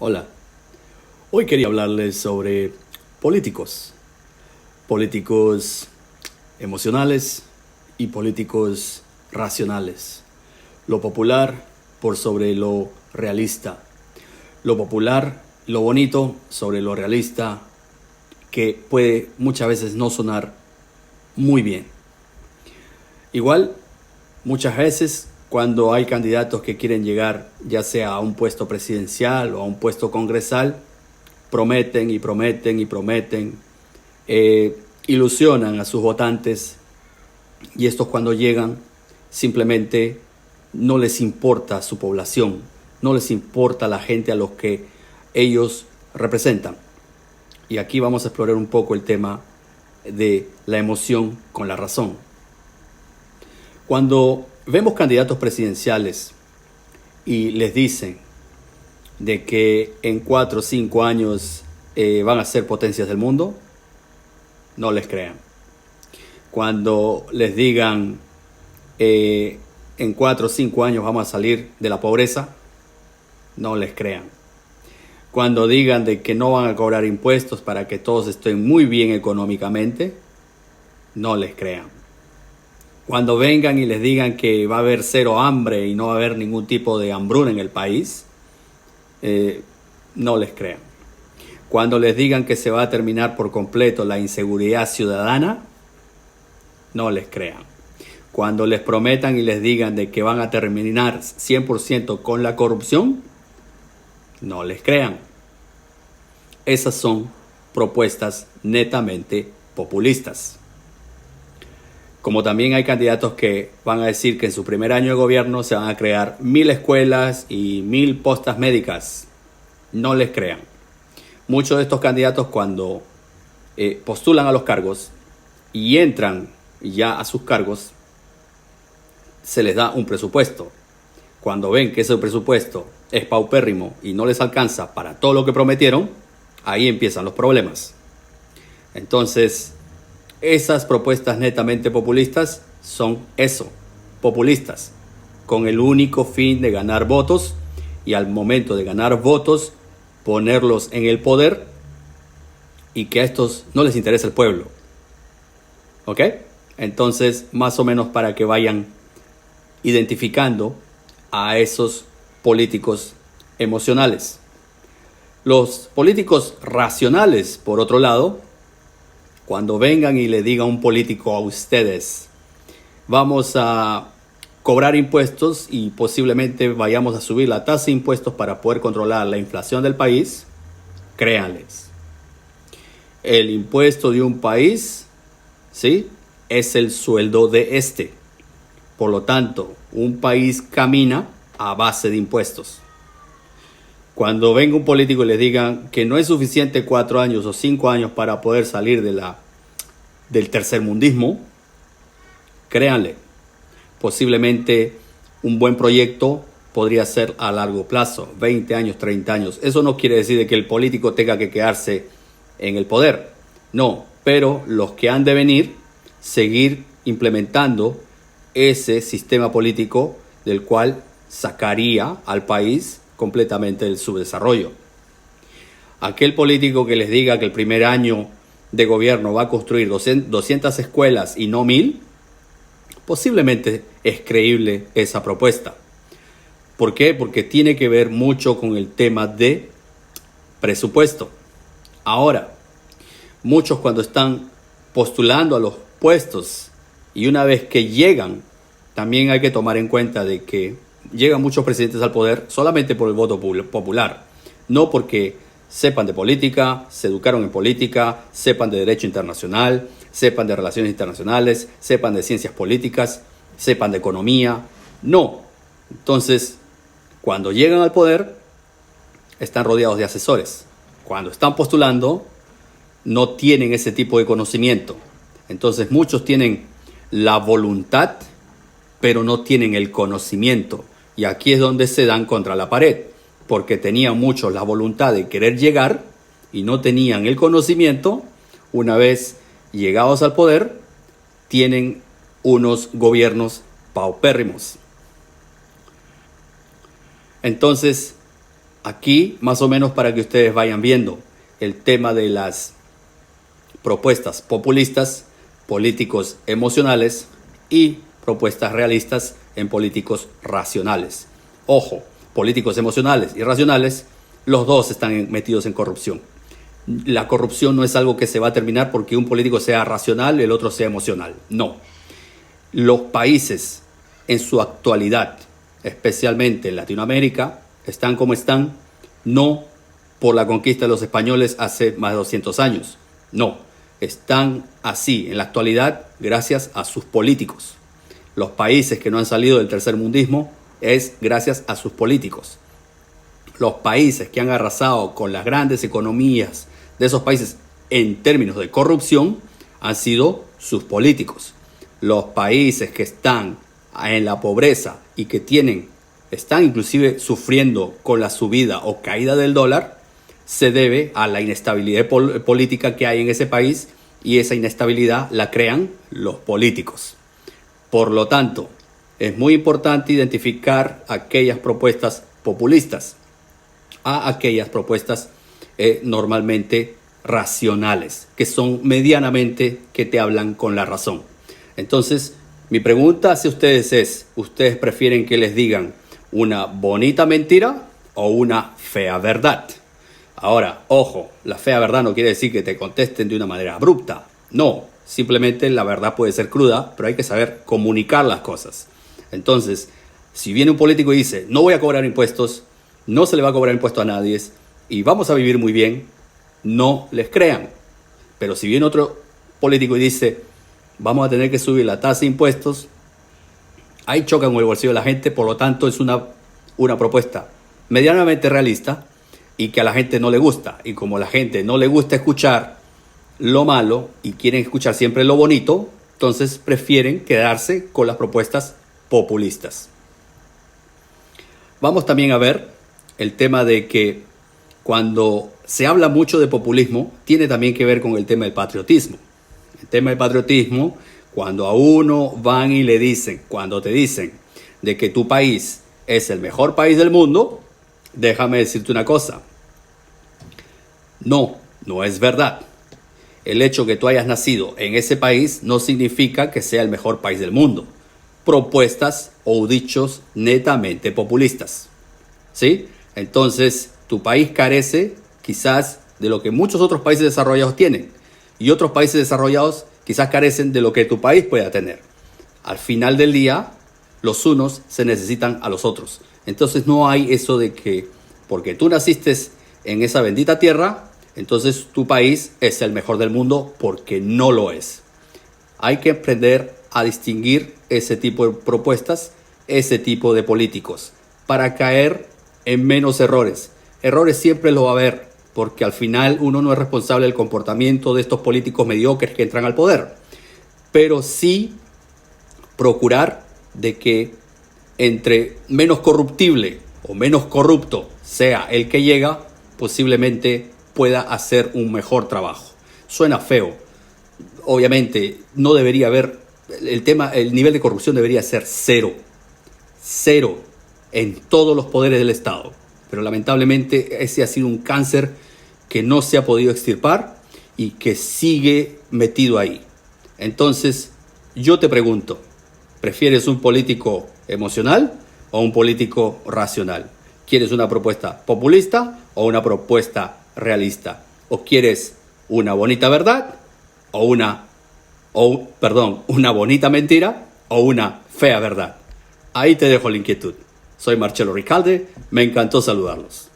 Hola, hoy quería hablarles sobre políticos, políticos emocionales y políticos racionales. Lo popular por sobre lo realista. Lo popular, lo bonito sobre lo realista, que puede muchas veces no sonar muy bien. Igual, muchas veces cuando hay candidatos que quieren llegar ya sea a un puesto presidencial o a un puesto congresal, prometen y prometen y prometen, ilusionan a sus votantes, y estos cuando llegan simplemente no les importa su población, no les importa la gente a los que ellos representan. Y aquí vamos a explorar un poco el tema de la emoción con la razón. Cuando vemos candidatos presidenciales y les dicen de que en 4 o 5 años van a ser potencias del mundo, no les crean. Cuando les digan en 4 o 5 años vamos a salir de la pobreza, no les crean. Cuando digan de que no van a cobrar impuestos para que todos estén muy bien económicamente, no les crean. Cuando vengan y les digan que va a haber cero hambre y no va a haber ningún tipo de hambruna en el país, no les crean. Cuando les digan que se va a terminar por completo la inseguridad ciudadana, no les crean. Cuando les prometan y les digan de que van a terminar 100% con la corrupción, no les crean. Esas son propuestas netamente populistas. Como también hay candidatos que van a decir que en su primer año de gobierno se van a crear 1000 escuelas y 1000 postas médicas. No les crean. Muchos de estos candidatos cuando postulan a los cargos y entran ya a sus cargos, se les da un presupuesto. Cuando ven que ese presupuesto es paupérrimo y no les alcanza para todo lo que prometieron, ahí empiezan los problemas. Entonces, esas propuestas netamente populistas son eso, populistas, con el único fin de ganar votos, y al momento de ganar votos, ponerlos en el poder y que a estos no les interesa el pueblo. ¿Ok? Entonces, más o menos para que vayan identificando a esos políticos emocionales. Los políticos racionales, por otro lado, cuando vengan y le diga un político a ustedes, vamos a cobrar impuestos y posiblemente vayamos a subir la tasa de impuestos para poder controlar la inflación del país, créanles. El impuesto de un país, ¿sí?, es el sueldo de este. Por lo tanto, un país camina a base de impuestos. Cuando venga un político y le digan que no es suficiente 4 años o 5 años para poder salir del tercermundismo, créanle, posiblemente un buen proyecto podría ser a largo plazo, 20 años, 30 años. Eso no quiere decir de que el político tenga que quedarse en el poder. No, pero los que han de venir, seguir implementando ese sistema político del cual sacaría al país completamente del subdesarrollo. Aquel político que les diga que el primer año de gobierno va a construir 200 escuelas y no 1000, posiblemente es creíble esa propuesta. ¿Por qué? Porque tiene que ver mucho con el tema de presupuesto. Ahora, muchos cuando están postulando a los puestos y una vez que llegan, también hay que tomar en cuenta de que llegan muchos presidentes al poder solamente por el voto popular, no porque sepan de política, se educaron en política, sepan de derecho internacional, sepan de relaciones internacionales, sepan de ciencias políticas, sepan de economía. No. Entonces, cuando llegan al poder, están rodeados de asesores. Cuando están postulando, no tienen ese tipo de conocimiento. Entonces, muchos tienen la voluntad, pero no tienen el conocimiento. Y aquí es donde se dan contra la pared, porque tenían muchos la voluntad de querer llegar y no tenían el conocimiento. Una vez llegados al poder, tienen unos gobiernos paupérrimos. Entonces, Aquí, más o menos para que ustedes vayan viendo el tema de las propuestas populistas, políticos emocionales y propuestas realistas en políticos racionales. Ojo, políticos emocionales y racionales, los dos están metidos en corrupción. La corrupción no es algo que se va a terminar porque un político sea racional y el otro sea emocional. No. Los países en su actualidad, especialmente en Latinoamérica, están como están, no por la conquista de los españoles hace más de 200 años. No, están así en la actualidad gracias a sus políticos. Los países que no han salido del tercermundismo es gracias a sus políticos. Los países que han arrasado con las grandes economías de esos países en términos de corrupción han sido sus políticos. Los países que están en la pobreza y que están inclusive sufriendo con la subida o caída del dólar, se debe a la inestabilidad política que hay en ese país, y esa inestabilidad la crean los políticos. Por lo tanto, es muy importante identificar aquellas propuestas populistas a aquellas propuestas normalmente racionales, que son medianamente que te hablan con la razón. Entonces, mi pregunta hacia ustedes es, ¿ustedes prefieren que les digan una bonita mentira o una fea verdad? Ahora, ojo, la fea verdad no quiere decir que te contesten de una manera abrupta. No, simplemente la verdad puede ser cruda, pero hay que saber comunicar las cosas. Entonces, si viene un político y dice, no voy a cobrar impuestos, no se le va a cobrar impuesto a nadie y vamos a vivir muy bien, no les crean. Pero si viene otro político y dice, vamos a tener que subir la tasa de impuestos, ahí chocan con el bolsillo de la gente. Por lo tanto, es una propuesta medianamente realista y que a la gente no le gusta. Y como a la gente no le gusta escuchar lo malo y quieren escuchar siempre lo bonito, entonces prefieren quedarse con las propuestas populistas. Vamos también a ver el tema de que cuando se habla mucho de populismo, tiene también que ver con el tema del patriotismo. El tema del patriotismo, cuando a uno van y le dicen, cuando te dicen de que tu país es el mejor país del mundo, déjame decirte una cosa. No es verdad. El hecho que tú hayas nacido en ese país no significa que sea el mejor país del mundo. Propuestas o dichos netamente populistas. ¿Sí? Entonces, tu país carece quizás de lo que muchos otros países desarrollados tienen. Y otros países desarrollados quizás carecen de lo que tu país pueda tener. Al final del día, los unos se necesitan a los otros. Entonces no hay eso de que porque tú naciste en esa bendita tierra, entonces tu país es el mejor del mundo, porque no lo es. Hay que aprender a distinguir ese tipo de propuestas, ese tipo de políticos, para caer en menos errores. Errores siempre lo va a haber, porque al final uno no es responsable del comportamiento de estos políticos mediocres que entran al poder. Pero sí procurar de que entre menos corruptible o menos corrupto sea el que llega, posiblemente pueda hacer un mejor trabajo. Suena feo. Obviamente no debería haber, el nivel de corrupción debería ser cero en todos los poderes del Estado. Pero lamentablemente ese ha sido un cáncer que no se ha podido extirpar y que sigue metido ahí. Entonces, yo te pregunto, ¿prefieres un político emocional o un político racional? ¿Quieres una propuesta populista o una propuesta realista? ¿O quieres una bonita verdad o una bonita mentira o una fea verdad? Ahí te dejo la inquietud. Soy Marcelo Ricalde, me encantó saludarlos.